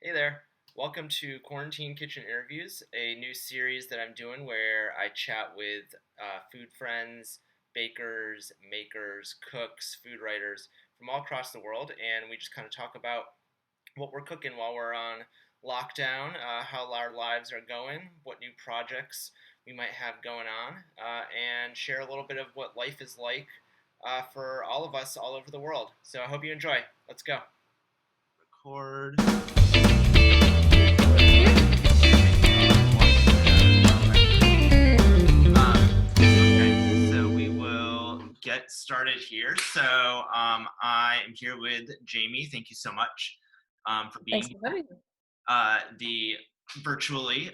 Hey there. Welcome to Quarantine Kitchen Interviews, a new series that I'm doing where I chat with food friends, bakers, makers, cooks, food writers from all across the world, and we just kind of talk about what we're cooking while we're on lockdown, how our lives are going, what new projects we might have going on, and share a little bit of what life is like for all of us all over the world. So I hope you enjoy. Let's go. Record. Okay, so we will get started here. I am here with Jamie. Thank you so much for Thanks being for having me. the virtually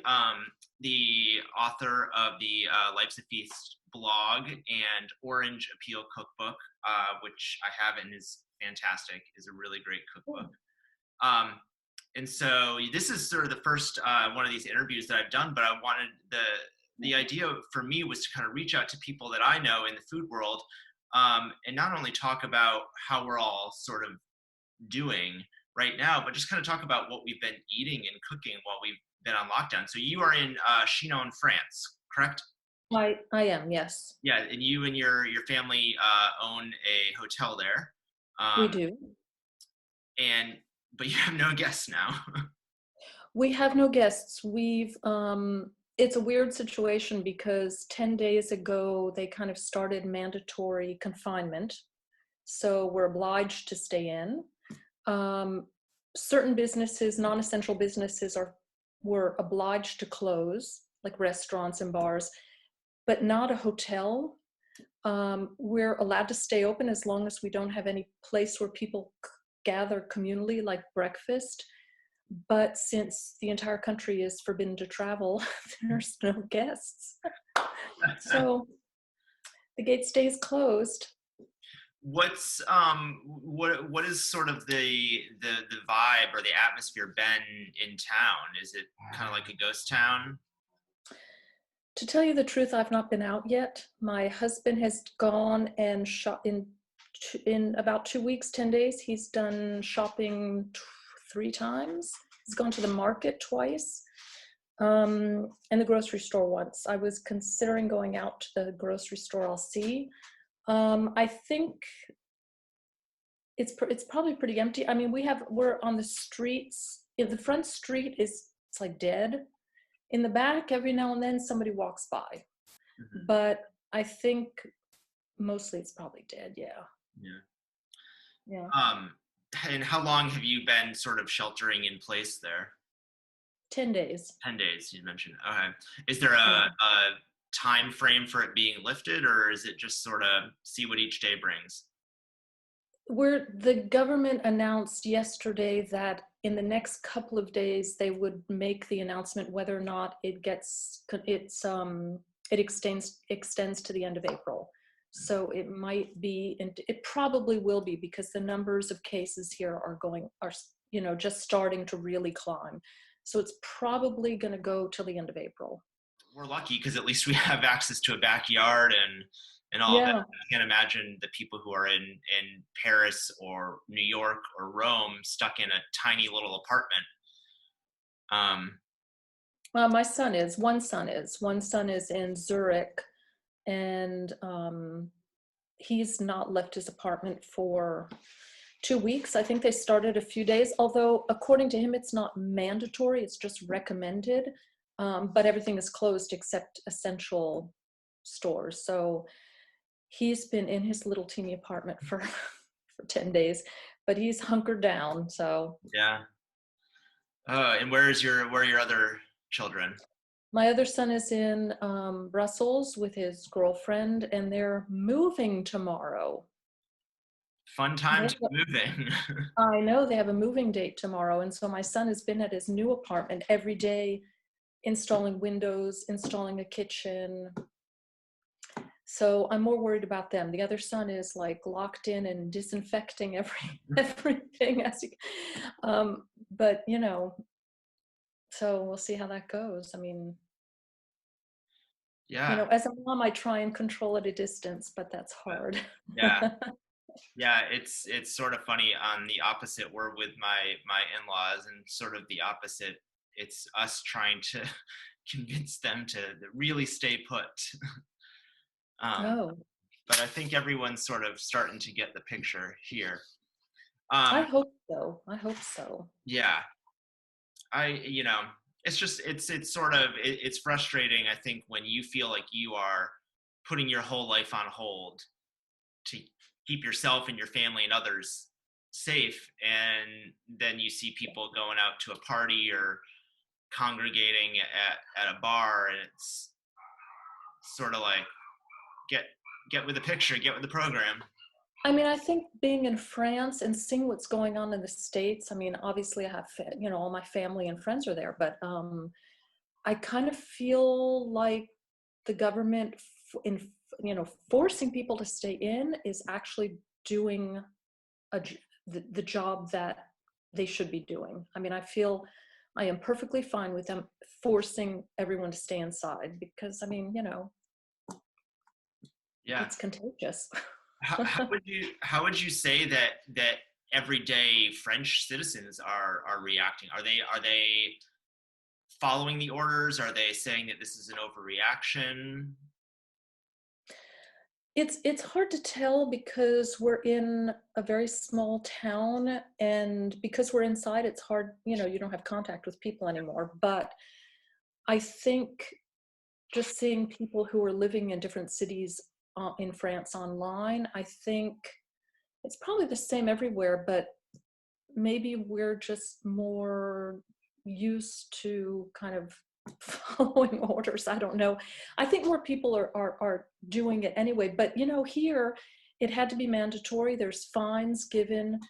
the author of the Life's a Feast blog and Orange Appeal cookbook, which I have and is fantastic. Is a really great cookbook. Um, and so this is sort of the first one of these interviews that I've done, but I wanted the idea for me was to kind of reach out to people that I know in the food world, and not only talk about how we're all sort of doing right now, but just kind of talk about what we've been eating and cooking while we've been on lockdown. So you are in Chinon, France, correct? I am, yes. Yeah, and you and your family own a hotel there, We um, do. and but you have no guests now. We have no guests. It's a weird situation because 10 days ago they kind of started mandatory confinement. So we're obliged to stay in. Um, Certain businesses, non-essential businesses were obliged to close, like restaurants and bars, but not a hotel. We're allowed to stay open as long as we don't have any place where people gather communally, like breakfast. But since the entire country is forbidden to travel, there's no guests. So the gate stays closed. What is sort of the vibe or the atmosphere been in town? Is it kind of like a ghost town? To tell you the truth, I've not been out yet. My husband has gone and shop in about 2 weeks, 10 days. He's done shopping 3 times. He's gone to the market twice, and the grocery store once. I was considering going out to the grocery store. I'll see. I think it's probably pretty empty. I mean, we're on the streets. If the front street is it's like dead. In the back, every now and then somebody walks by, Mhm. but I think mostly it's probably dead. Yeah, Yeah. yeah. Um, and how long have you been sort of sheltering in place there? 10 days. 10 days, you mentioned. Okay. Is there Yeah. a time frame for it being lifted, or is it just sort of see what each day brings? The government announced yesterday that in the next couple of days they would make the announcement whether or not it extends to the end of April. So it might be, and it probably will be, because the numbers of cases here are just starting to really climb. So it's probably going to go till the end of April. We're lucky because at least we have access to a backyard and all of it. Yeah. I can't imagine the people who are in Paris or New York or Rome stuck in a tiny little apartment. Um, My son is. One son is in Zurich, and he's not left his apartment for 2 weeks. I think they started a few days, although according to him, it's not mandatory, it's just recommended. But everything is closed except essential stores. So he's been in his little teeny apartment for, for 10 days, but he's hunkered down. So yeah. And where are your other children? my other son is in Brussels with his girlfriend, and they're moving tomorrow. Fun They time to have be moving. I know they have a moving date tomorrow. And so my son has been at his new apartment every day, installing windows, installing a kitchen. So I'm more worried about them. The other son is like locked in and disinfecting everything as he, but so we'll see how that goes. I mean, Yeah, as a mom, I try and control at a distance, but that's hard. yeah. Yeah, it's sort of funny. On the opposite, we're with my in-laws, and sort of the opposite. It's us trying to convince them to really stay put. Um, Oh, but I think everyone's sort of starting to get the picture here. I Um, hope so. I hope so. yeah, it's just it's sort of it's frustrating. I think when you feel like you are putting your whole life on hold to keep yourself and your family and others safe, and then you see people going out to a party or congregating at a bar, and it's sort of like get get with the picture, get with the program. I mean, I think being in France and seeing what's going on in the States, I mean, obviously I have, all my family and friends are there, but I kind of feel like the government forcing people to stay in is actually doing the job that they should be doing. I mean, I feel I am perfectly fine with them forcing everyone to stay inside because, I mean, Yeah. it's contagious. How would you say that everyday French citizens are reacting? Are they following the orders? Are they saying that this is an overreaction? It's hard to tell because we're in a very small town, and because we're inside, it's hard, you don't have contact with people anymore. But I think just seeing people who are living in different cities in France online, I think it's probably the same everywhere, but maybe we're just more used to kind of following orders. I don't know. I think more people are doing it anyway. But here it had to be mandatory. There's fines given.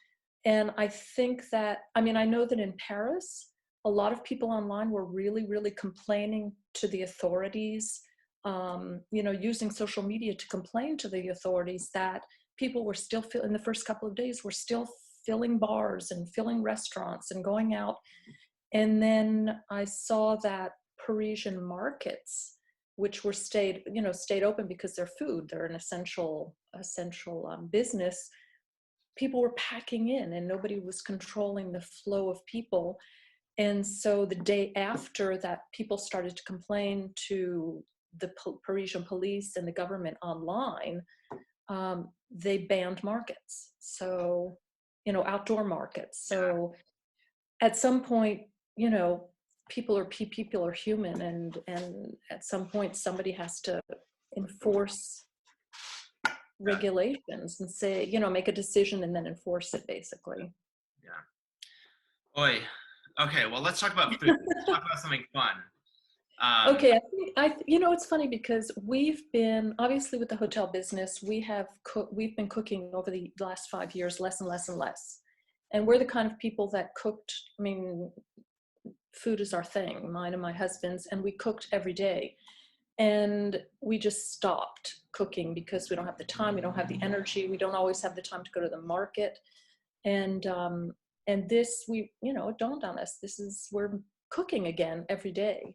And I think that, I mean, I know that in Paris, a lot of people online were really, really complaining to the authorities, using social media to complain to the authorities that people were still in the first couple of days, were still filling bars and filling restaurants and going out. And then I saw that Parisian markets, which were stayed open because they're food, they're an essential business. People were packing in, and nobody was controlling the flow of people. And so the day after that, people started to complain to the Parisian police and the government online. They banned markets, so outdoor markets. So at some point, you know, people are human, and at some point somebody has to enforce Yeah, regulations and say, make a decision and then enforce it, basically. yeah. Oi. Okay, well, let's talk about food. Let's talk about something fun. Um, Okay, it's funny because we've been, obviously with the hotel business, we've been cooking over the last 5 years, less and less and less. And we're the kind of people that cooked, I mean, food is our thing, mine and my husband's, and we cooked every day. And we just stopped cooking because we don't have the time, we don't have the energy, we don't always have the time to go to the market. And this, it dawned on us, we're cooking again every day.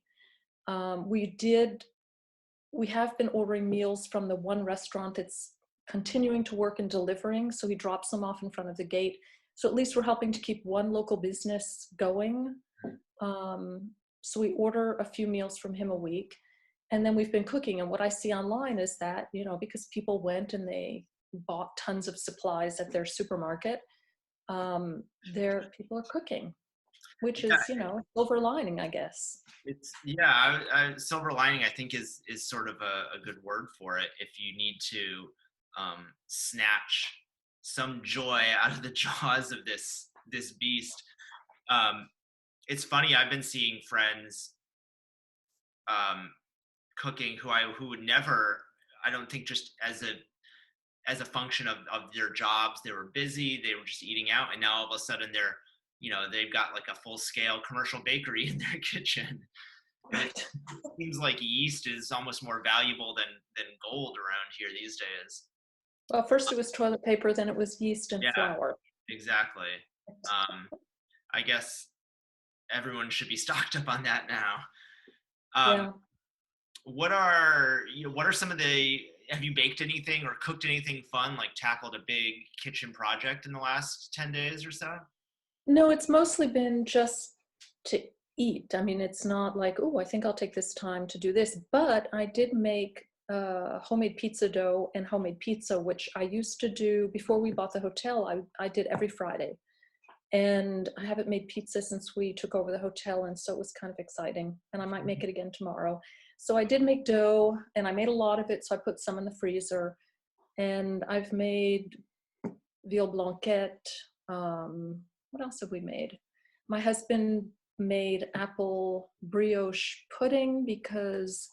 We have been ordering meals from the one restaurant that's continuing to work in delivering. So he drops them off in front of the gate. So at least we're helping to keep one local business going. So we order a few meals from him a week. And then we've been cooking. And what I see online is that, because people went and they bought tons of supplies at their supermarket, people are cooking, which yeah, is, silver lining, I guess. silver lining, I think, is sort of a good word for it. If you need to snatch some joy out of the jaws of this beast. Um, it's funny. I've been seeing friends um, cooking who would never. I don't think, just as a function of their jobs, they were busy. They were just eating out, and now all of a sudden they've got like a full scale commercial bakery in their kitchen. And it Right. seems like yeast is almost more valuable than gold around here these days. Well, first it was toilet paper, then it was yeast and Yeah, flour. exactly. Um, I guess everyone should be stocked up on that now. Um, Yeah. what are some of the have you baked anything or cooked anything fun, like tackled a big kitchen project in the last 10 days or so? No, it's mostly been just to eat. I mean, it's not like, oh, I think I'll take this time to do this. But I did make homemade pizza dough and homemade pizza, which I used to do before we bought the hotel. I did every Friday. And I haven't made pizza since we took over the hotel. And so it was kind of exciting. And I might make it again tomorrow. So I did make dough and I made a lot of it. So I put some in the freezer. And I've made veal blanquette. What else have we made? My husband made apple brioche pudding because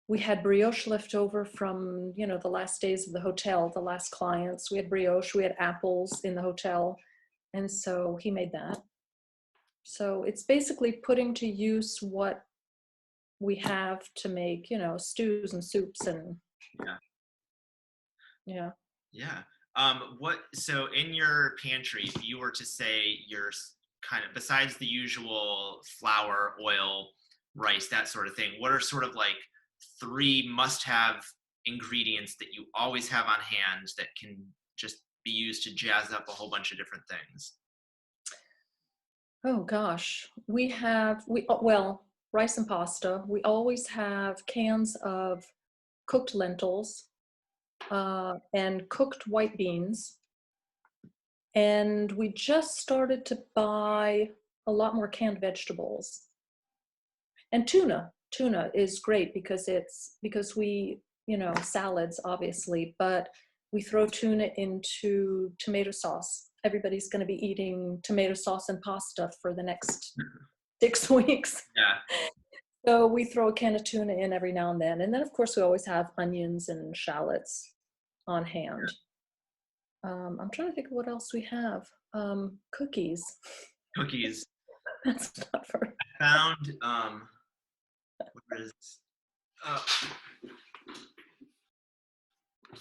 we had brioche left over from, the last days of the hotel, the last clients. We had brioche, we had apples in the hotel. And so he made that. So it's basically putting to use what we have to make, stews and soups and Yeah. yeah. Yeah. So in your pantry, if you were to say your kind of, besides the usual flour, oil, rice, that sort of thing, what are sort of like 3 must-have ingredients that you always have on hand that can just be used to jazz up a whole bunch of different things? Oh gosh, rice and pasta. We always have cans of cooked lentils and cooked white beans. And we just started to buy a lot more canned vegetables. And tuna. Tuna is great because we, salads obviously, but we throw tuna into tomato sauce. Everybody's going to be eating tomato sauce and pasta for the next 6 weeks. Yeah. So we throw a can of tuna in every now and then. And then, of course, we always have onions and shallots on hand. I'm trying to think of what else we have. Cookies. Cookies. That's not for. I found, what is,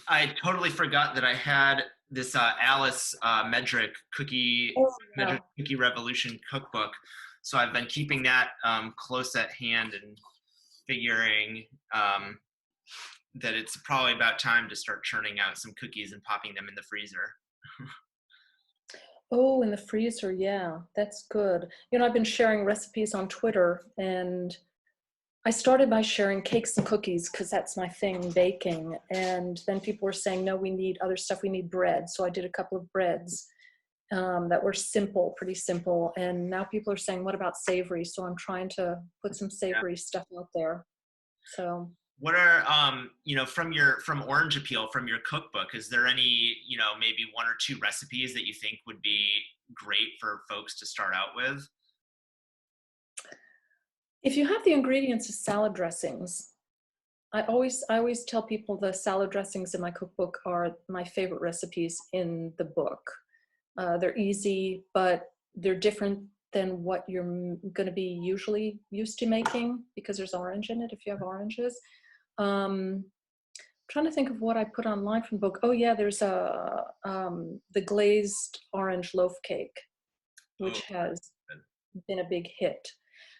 I totally forgot that I had this Alice Medrick Yeah. Cookie Revolution cookbook. So I've been keeping that close at hand and figuring that it's probably about time to start churning out some cookies and popping them in the freezer. Oh, in the freezer, yeah, that's good. I've been sharing recipes on Twitter, and I started by sharing cakes and cookies because that's my thing, baking. And then people were saying, no, we need other stuff. We need bread. So I did a couple of breads that were simple, pretty simple. And now people are saying, what about savory? So I'm trying to put some savory stuff out there. So. What are from Orange Appeal, from your cookbook, is there any, maybe 1 or 2 recipes that you think would be great for folks to start out with? If you have the ingredients of salad dressings, I always tell people the salad dressings in my cookbook are my favorite recipes in the book. They're easy, but they're different than what you're going to be usually used to making because there's orange in it if you have oranges. Trying to think of what I put online from the book. Oh yeah, there's the glazed orange loaf cake, which has been a big hit.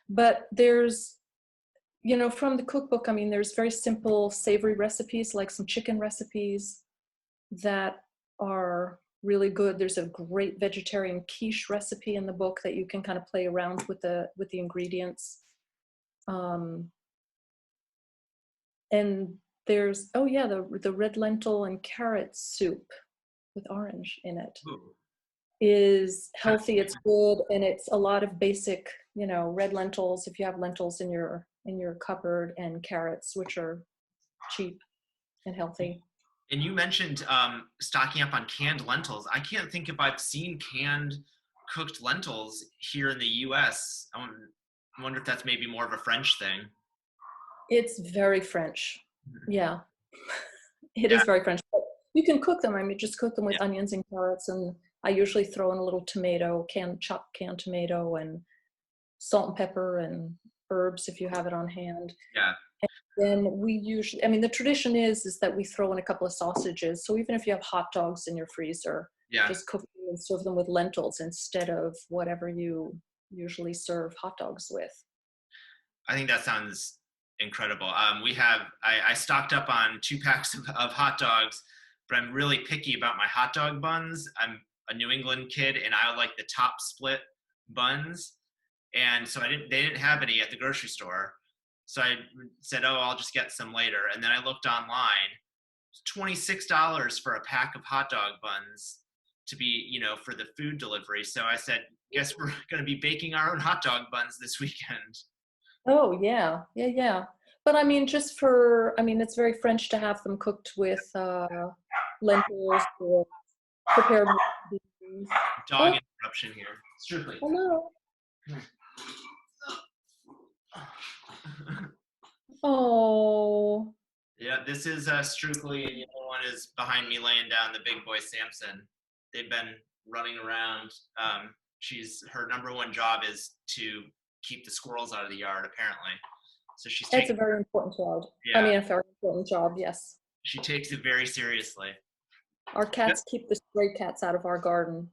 But there's, from the cookbook, I mean, there's very simple savory recipes, like some chicken recipes that are really good. There's a great vegetarian quiche recipe in the book that you can kind of play around with the ingredients. And there's, the red lentil and carrot soup with orange in it. Ooh. Is healthy, it's good, and it's a lot of basic, red lentils, if you have lentils in your cupboard, and carrots, which are cheap and healthy. And you mentioned stocking up on canned lentils. I can't think if I've seen canned cooked lentils here in the US. I wonder if that's maybe more of a French thing. It's very French. Yeah. It is very French. But you can cook them. I mean, just cook them with onions and carrots, and I usually throw in a little tomato, chopped canned tomato, and salt and pepper and herbs if you have it on hand. Yeah. And then we usually, the tradition is that we throw in a couple of sausages. So even if you have hot dogs in your freezer, just cook them and serve them with lentils instead of whatever you usually serve hot dogs with. I think that sounds incredible. I stocked up on 2 packs of hot dogs, but I'm really picky about my hot dog buns. I'm a New England kid, and I like the top split buns. And so they didn't have any at the grocery store. So I said, oh, I'll just get some later. And then I looked online, $26 for a pack of hot dog buns to be, for the food delivery. So I said, guess we're going to be baking our own hot dog buns this weekend. Oh, yeah. Yeah, yeah. But I mean, it's very French to have them cooked with lentils or prepared with beans. Dog Oh, interruption here. Strictly. hello. Oh, Yeah, this is Strictly, and the other one is behind me laying down, the big boy Samson. They've been running around. Her number one job is to keep the squirrels out of the yard, apparently. So she's it's a taking, very important job. I yeah, mean, a very important job, yes. she takes it very seriously. Our cats keep the stray cats out of our garden.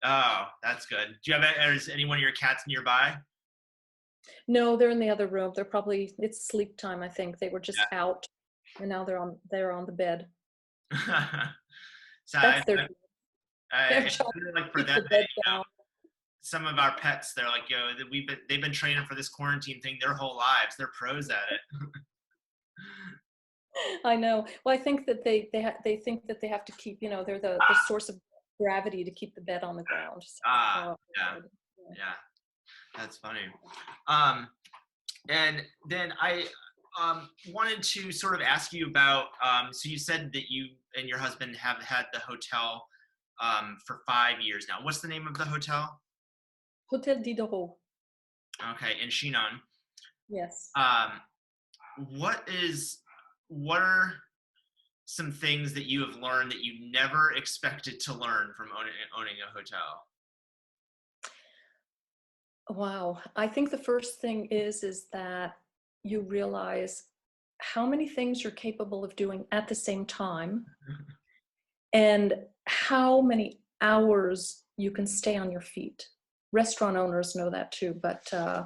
Oh, that's good. Do you have, is any one of your cats nearby? No, they're in the other room. It's sleep time, I think. They were just Yeah. out and now they're on the bed. So That's their their it's job really like to for keep them, the bed down. some of our pets, they're like, they've been training for this quarantine thing their whole lives. They're pros at it. I know. Well, I think that they think that they have to keep, they're the source of gravity to keep the bed on the ground. Ah, So, yeah, yeah. yeah, that's funny. Um, and then I wanted to sort of ask you about. So you said that you and your husband have had the hotel for 5 years now. What's the name of the hotel? Hotel Diderot. Okay, in Chinon. Yes. Um, what are some things that you have learned that you never expected to learn from owning a hotel? Wow. I think the first thing is that you realize how many things you're capable of doing at the same time and how many hours you can stay on your feet. Restaurant owners know that too, but I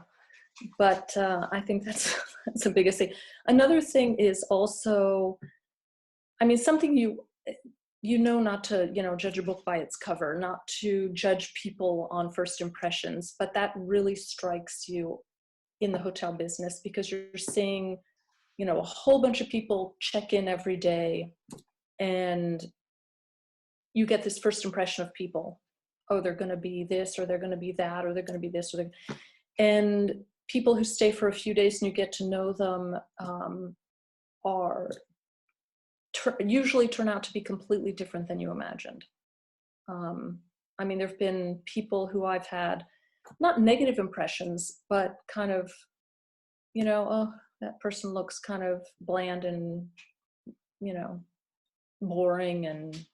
think that's the biggest thing. Another thing is also, I mean, something not to judge a book by its cover, not to judge people on first impressions, but that really strikes you in the hotel business because you're seeing a whole bunch of people check in every day, and you get this first impression of people. Oh, they're going to be this, or they're going to be that, or they're going to be this, and people who stay for a few days and you get to know them are usually turn out to be completely different than you imagined. I mean, there have been people who I've had not negative impressions, but kind of, oh, that person looks kind of bland and, boring and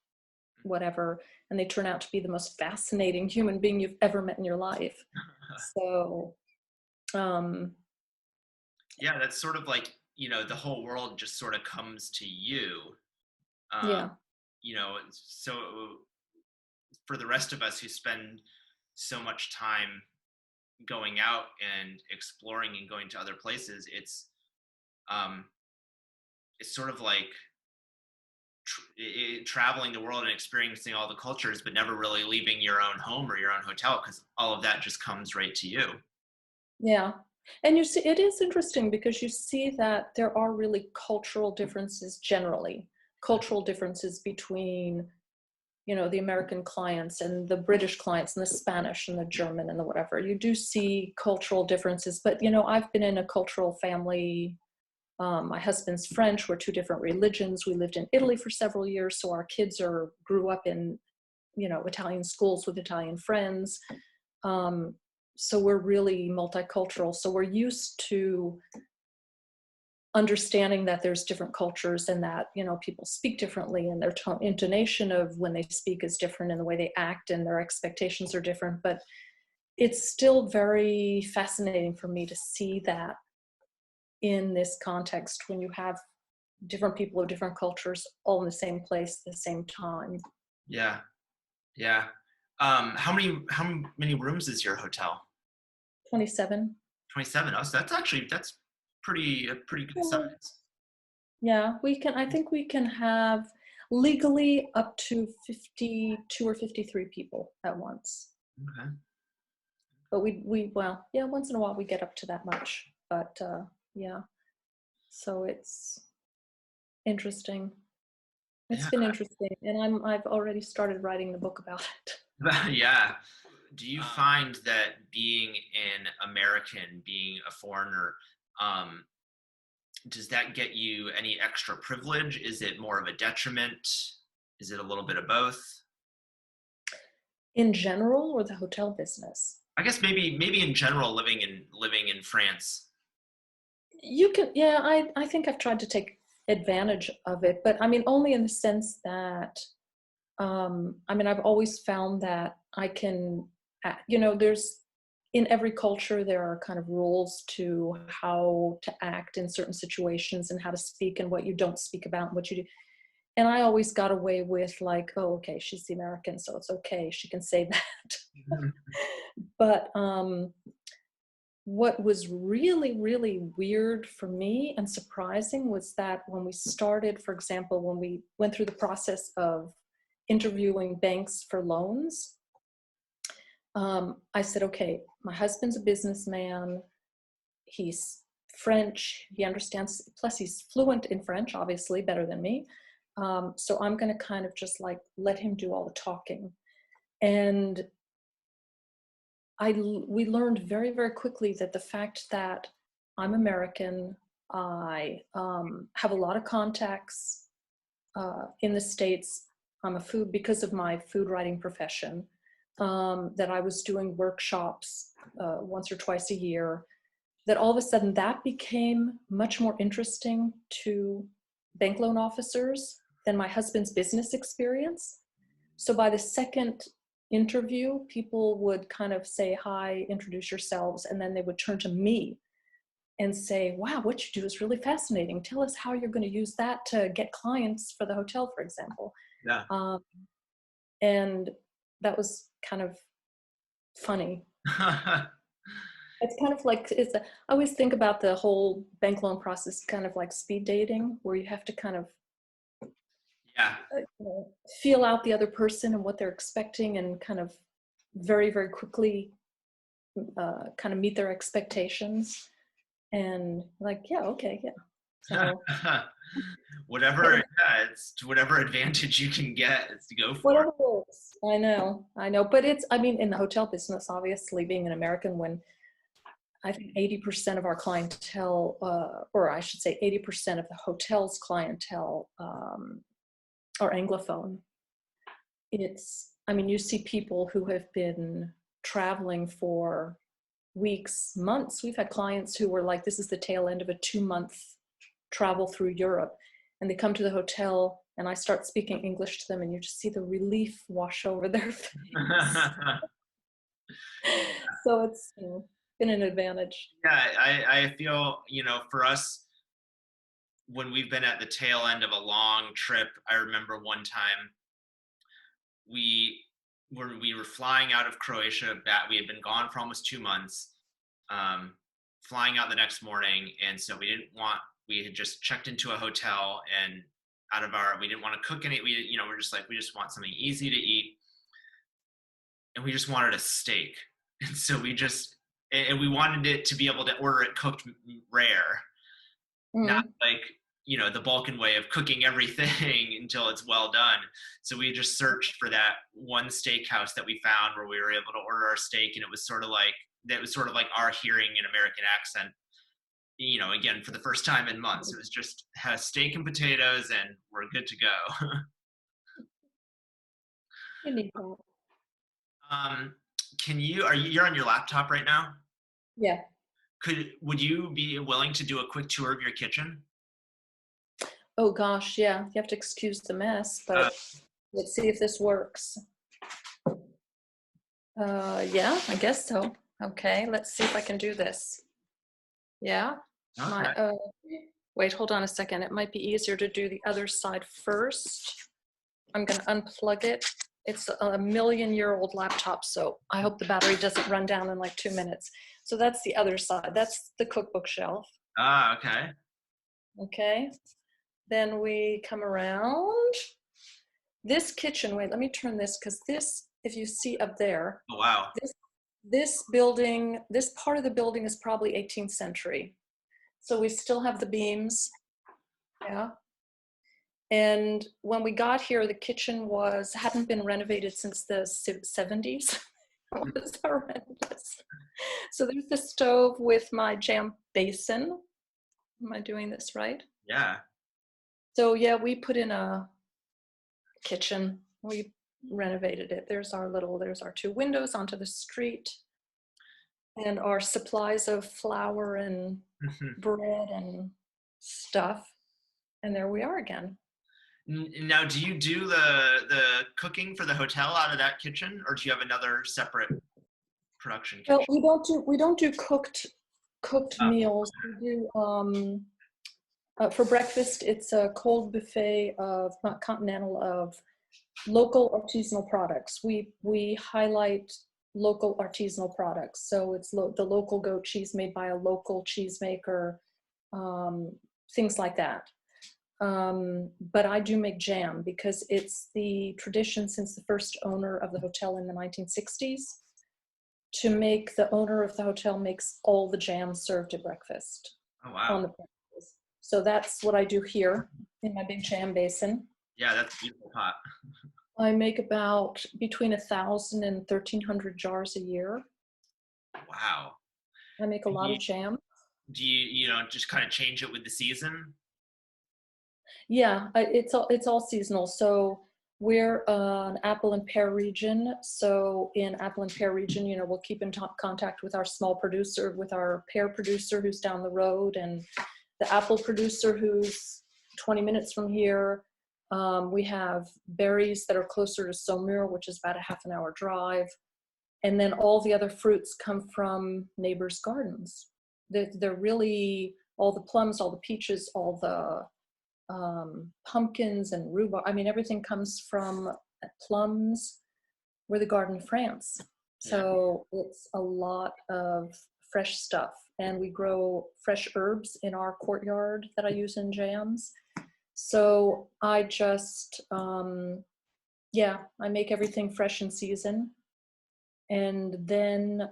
whatever. And they turn out to be the most fascinating human being you've ever met in your life. So, Yeah, that's sort of like, the whole world just sort of comes to you. yeah. So for the rest of us who spend so much time going out and exploring and going to other places, it's sort of like traveling the world and experiencing all the cultures, but never really leaving your own home or your own hotel, because all of that just comes right to you. Yeah. And you see, it is interesting because you see that there are really cultural differences generally, cultural differences between, the American clients and the British clients and the Spanish and the German and the whatever. You do see cultural differences, but, I've been in a cultural family. My husband's French. We're two different religions. We lived in Italy for several years, so our kids grew up in, Italian schools with Italian friends. So we're really multicultural. So we're used to understanding that there's different cultures and that, people speak differently and their intonation of when they speak is different and the way they act and their expectations are different. But it's still very fascinating for me to see that in this context when you have different people of different cultures all in the same place at the same time. Yeah. Yeah. How many rooms is your hotel? 27. 27. Oh, so that's pretty good Yeah, size. yeah, we can, I think we can have legally up to 52 or 53 people at once. Okay. But well, yeah, once in a while we get up to that much. But yeah, so it's interesting. It's Yeah. been interesting, and I've already started writing the book about it. Yeah. Do you find that being an American, being a foreigner, um, does that get you any extra privilege? Is it more of a detriment? Is it a little bit of both? In general, or the hotel business? I guess maybe in general, living in France. You can, yeah, I think I've tried to take advantage of it, but I mean, only in the sense that, I mean, I've always found that I can, there's, in every culture, there are kind of rules to how to act in certain situations and how to speak and what you don't speak about and what you do. And I always got away with like, oh, okay, she's the American, so it's okay, she can say that. But what was really, really weird for me and surprising was that when we started, for example, when we went through the process of interviewing banks for loans, I said, okay, my husband's a businessman. He's French. He understands, plus he's fluent in French, obviously, better than me. So I'm going to kind of just like let him do all the talking. And we learned very, very quickly that the fact that I'm American, I have a lot of contacts in the States. I'm a food, because of my food writing profession, that I was doing workshops once or twice a year, that all of a sudden that became much more interesting to bank loan officers than my husband's business experience. So by the second interview, people would kind of say, hi, introduce yourselves, and then they would turn to me and say, wow, what you do is really fascinating. Tell us how you're going to use that to get clients for the hotel, for example. Yeah. And that was kind of funny. It's kind of like, I always think about the whole bank loan process kind of like speed dating, where you have to kind of Yeah. feel out the other person and what they're expecting, and kind of very, very quickly kind of meet their expectations. And like, yeah, okay, yeah. So Whatever, yeah, it's whatever advantage you can get is to go for. whatever works. I know. But it's, I mean, in the hotel business, obviously being an American, when I think 80% of our clientele, or I should say 80% of the hotel's clientele are Anglophone. I mean, you see people who have been traveling for weeks, months. We've had clients who were like, this is the tail end of a 2-month travel through Europe. And they come to the hotel and I start speaking English to them, and you just see the relief wash over their face. So it's been an advantage. Yeah, I feel, for us, when we've been at the tail end of a long trip, I remember one time we we were flying out of Croatia. We had been gone for almost 2 months, flying out the next morning, and so we had just checked into a hotel, and we didn't want to cook any. We're just like, we just want something easy to eat, and we just wanted a steak, and so we wanted it to be able to order it cooked rare, not like the Balkan way of cooking everything until it's well done. So we just searched for that one steakhouse that we found where we were able to order our steak, and it was sort of like our hearing an American accent. Again, for the first time in months, it was just steak and potatoes, and we're good to go. You need that. You're on your laptop right now? Yeah. Would you be willing to do a quick tour of your kitchen? Oh gosh, yeah. You have to excuse the mess, Uh, but let's see if this works. Yeah, I guess so. Okay, let's see if I can do this. Yeah. okay. Wait, hold on a second. It might be easier to do the other side first. I'm going to unplug it. It's a million-year-old laptop, so I hope the battery doesn't run down in like 2 minutes. So that's the other side. That's the cookbook shelf. Ah, okay. Okay. Then we come around. This kitchen, wait, let me turn this, because this, if you see up there, Oh, wow. this this building, this part of the building is probably 18th century. So we still have the beams, yeah. And when we got here, the kitchen hadn't been renovated since the 70s. It was horrendous. So there's the stove with my jam basin. Am I doing this right? Yeah. So yeah, we put in a kitchen. We renovated it. There's our two windows onto the street and our supplies of flour and bread and stuff. And there we are again. Now, do you do the cooking for the hotel out of that kitchen, or do you have another separate production Well, kitchen? we don't do cooked Oh, meals. We do for breakfast. It's a cold buffet of, not continental, of local artisanal products. We highlight local artisanal products. So it's the local goat cheese made by a local cheesemaker, um, things like that. But I do make jam because it's the tradition since the first owner of the hotel in the 1960s to make, the owner of the hotel makes all the jam served at breakfast oh, on wow. the premises. So that's what I do here in my big jam basin. Yeah, that's a beautiful pot. I make about between 1,000 and 1,300 jars a year. Wow. I make a And lot of jam. do you, just kind of change it with the season? Yeah, it's all seasonal. So we're an apple and pear region. So in apple and pear region, we'll keep in contact with our small producer, with our pear producer who's down the road, and the apple producer who's 20 minutes from here. We have berries that are closer to Saumur, which is about a half an hour drive. And then all the other fruits come from neighbors' gardens. They're really, all the plums, all the peaches, all the pumpkins and rhubarb. I mean, everything comes from plums. We're the Garden of France. Yeah. So it's a lot of fresh stuff. And we grow fresh herbs in our courtyard that I use in jams. So I just, yeah, I make everything fresh in season. And then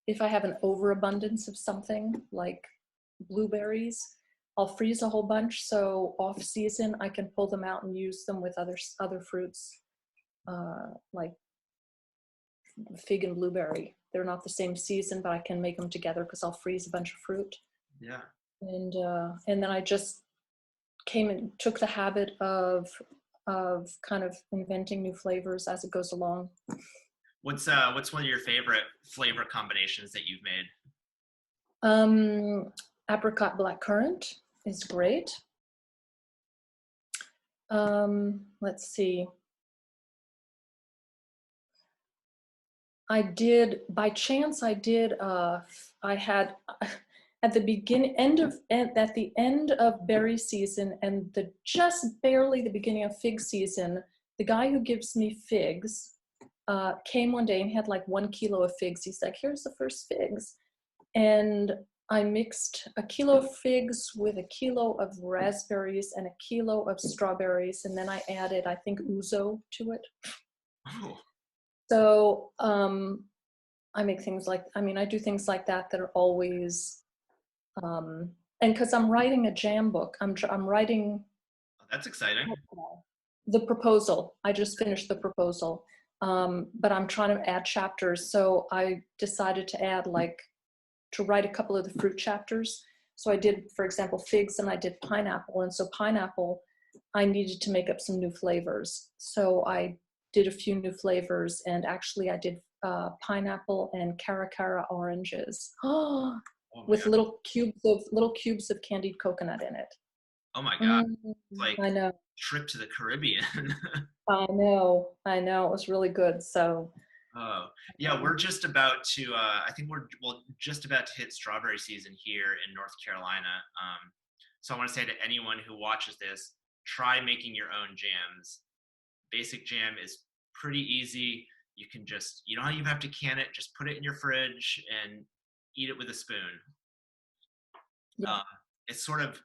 if I have an overabundance of something like blueberries, I'll freeze a whole bunch. So off season, I can pull them out and use them with other fruits, like fig and blueberry. They're not the same season, but I can make them together because I'll freeze a bunch of fruit. Yeah. And then I just came and took the habit of kind of inventing new flavors as it goes along. What's one of your favorite flavor combinations that you've made? Um, Apricot blackcurrant is great. Let's see. I did, by chance, I had, at the end of berry season and just barely the beginning of fig season, the guy who gives me figs came one day and had like 1 kilo of figs. He's like, here's the first figs. And I mixed a kilo of figs with a kilo of raspberries and a kilo of strawberries. And then I added, I think, ouzo to it. Oh, So I make things like, I do things like that are always, and because I'm writing a jam book, I'm writing that's exciting. the proposal. I just finished the proposal, but I'm trying to add chapters. So I decided to write a couple of the fruit chapters. So I did, for example, figs, and I did pineapple. And so pineapple, I needed to make up some new flavors. So I did a few new flavors, and actually I did pineapple and caracara oranges Oh my with god. little cubes of candied coconut in it. Oh my god. Mm, It's like I know, trip to the Caribbean. I know. It was really good. So Oh, yeah, we're just about to, I think we're well, just about to hit strawberry season here in North Carolina. So I want to say to anyone who watches this, try making your own jams. Basic jam is pretty easy. You don't even have to can it, just put it in your fridge and eat it with a spoon. Yeah. It's sort of,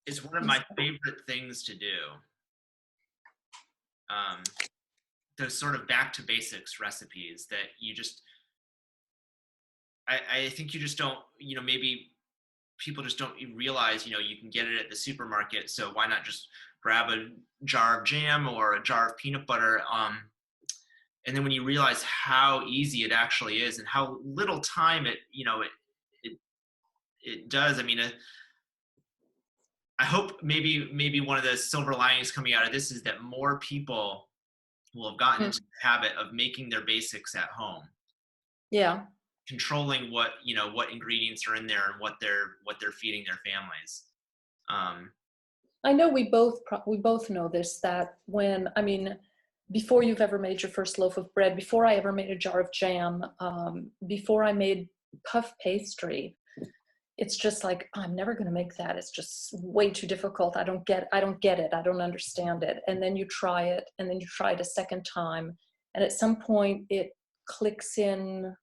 it's one of my favorite things to do. Those sort of back to basics recipes that you just, I think you just don't, maybe people just don't realize, you can get it at the supermarket. So why not just grab a jar of jam or a jar of peanut butter? And then when you realize how easy it actually is and how little time it, it does. I mean, I hope maybe one of the silver linings coming out of this is that more people will have gotten into the habit of making their basics at home. Yeah. Controlling what ingredients are in there and what they're feeding their families. I know we both know this, that before you've ever made your first loaf of bread, before I ever made a jar of jam, before I made puff pastry, it's just like, oh, I'm never going to make that. It's just way too difficult. I don't get it. I don't understand it. And then you try it, and then you try it a second time. And at some point it clicks in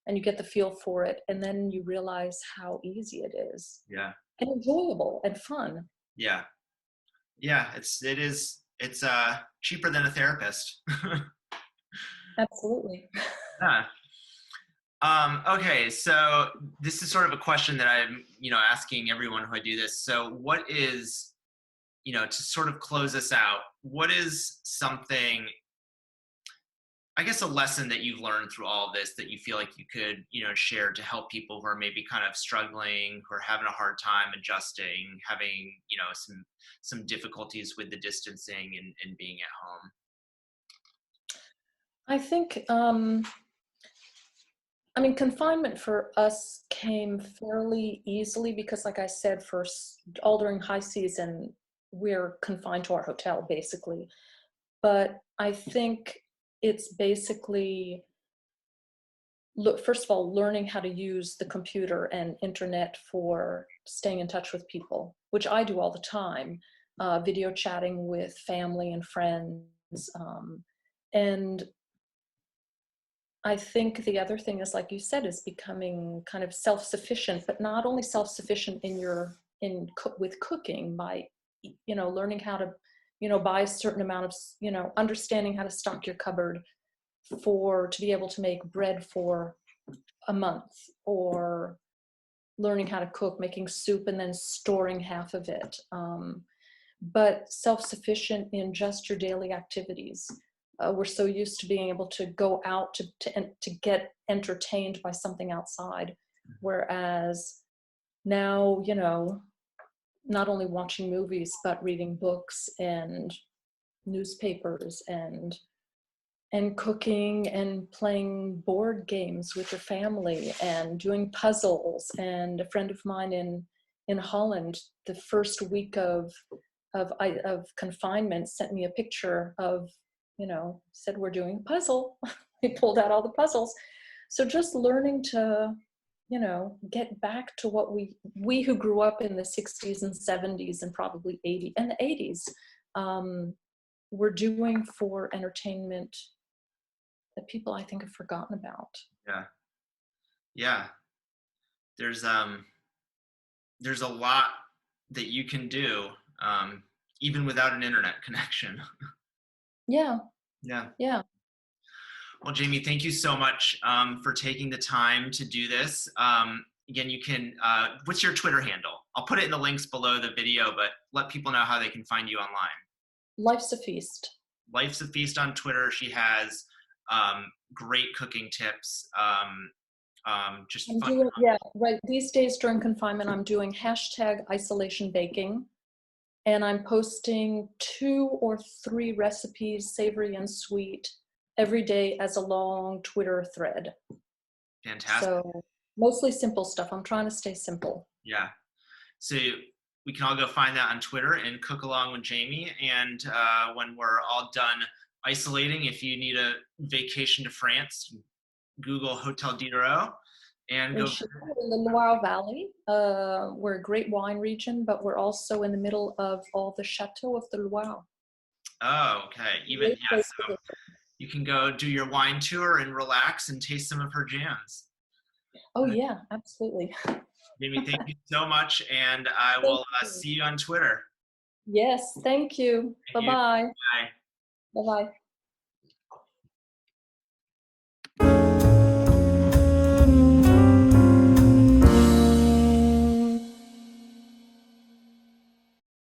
and you get the feel for it. And then you realize how easy it is. Yeah. And enjoyable and fun. Yeah. Yeah. It's cheaper than a therapist. Absolutely. Yeah. Okay, so this is sort of a question that I'm, asking everyone who I do this. So what is, to sort of close us out, what is something, I guess, a lesson that you've learned through all of this that you feel like you could, share to help people who are maybe kind of struggling or having a hard time adjusting, having, some difficulties with the distancing and being at home? I think, confinement for us came fairly easily because, like I said, all during high season, we're confined to our hotel, basically. But I think it's basically, first of all, learning how to use the computer and internet for staying in touch with people, which I do all the time, video chatting with family and friends. And I think the other thing is, like you said, is becoming kind of self-sufficient, but not only self-sufficient with cooking by, learning how to, buy a certain amount of, understanding how to stock your cupboard to be able to make bread for a month, or learning how to cook, making soup and then storing half of it. But self-sufficient in just your daily activities. We're so used to being able to go out to get entertained by something outside. Whereas now, not only watching movies, but reading books and newspapers and cooking and playing board games with your family and doing puzzles. And a friend of mine in Holland, the first week of confinement, sent me a picture of, said, we're doing a puzzle. We pulled out all the puzzles. So just learning to, get back to what we who grew up in the 60s and 70s and probably the 80s, were doing for entertainment that people, I think, have forgotten about. Yeah. Yeah. There's a lot that you can do, even without an internet connection. Yeah. Yeah. Yeah. Well, Jamie, thank you so much for taking the time to do this. Again, you can, what's your Twitter handle? I'll put it in the links below the video, but let people know how they can find you online. Life's a Feast. Life's a Feast on Twitter. She has great cooking tips. Just fun. Yeah, right. These days during confinement, I'm doing #isolation baking. And I'm posting 2 or 3 recipes, savory and sweet, every day as a long Twitter thread. Fantastic. So mostly simple stuff. I'm trying to stay simple. Yeah. So we can all go find that on Twitter and cook along with Jamie. And when we're all done isolating, if you need a vacation to France, Google Hotel Diderot and go. In the Loire Valley. We're a great wine region, but we're also in the middle of all the chateaux of the Loire. Oh, okay. So you can go do your wine tour and relax and taste some of her jams. Oh yeah, absolutely. Jamie, thank you so much, and I Thank will you. see you on Twitter. Yes, thank you. Thank you. Bye-bye. Bye. Bye-bye.